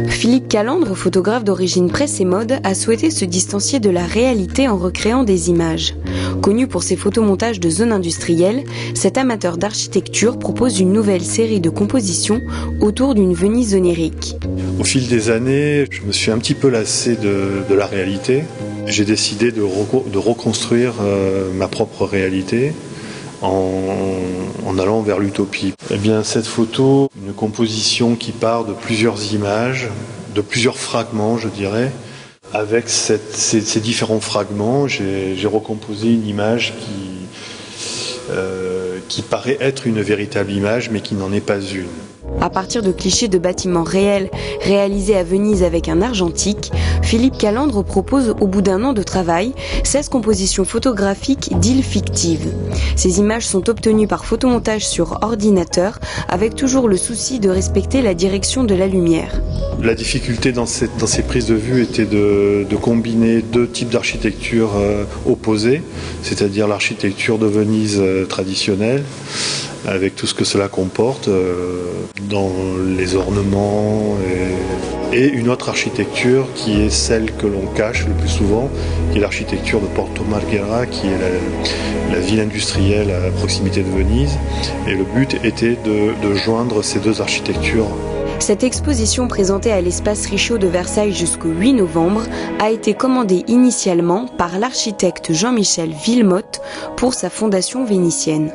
Philippe Calandre, photographe d'origine presse et mode, a souhaité se distancier de la réalité en recréant des images. Connu pour ses photomontages de zones industrielles, cet amateur d'architecture propose une nouvelle série de compositions autour d'une Venise onirique. Au fil des années, je me suis un petit peu lassé de la réalité. J'ai décidé de reconstruire ma propre réalité en allant vers l'utopie. Eh bien, cette photo, une composition qui part de plusieurs images, de plusieurs fragments, je dirais. Avec ces différents fragments, j'ai recomposé une image qui paraît être une véritable image, mais qui n'en est pas une. À partir de clichés de bâtiments réels, réalisés à Venise avec un argentique, Philippe Calandre propose, au bout d'un an de travail, 16 compositions photographiques d'îles fictives. Ces images sont obtenues par photomontage sur ordinateur, avec toujours le souci de respecter la direction de la lumière. La difficulté dans ces prises de vue était de combiner deux types d'architecture opposés, c'est-à-dire l'architecture de Venise traditionnelle, avec tout ce que cela comporte dans les ornements et une autre architecture qui est celle que l'on cache le plus souvent, qui est l'architecture de Porto Marghera, qui est la ville industrielle à proximité de Venise. Et le but était de joindre ces deux architectures. Cette exposition présentée à l'espace Richaud de Versailles jusqu'au 8 novembre a été commandée initialement par l'architecte Jean-Michel Villemotte pour sa fondation vénitienne.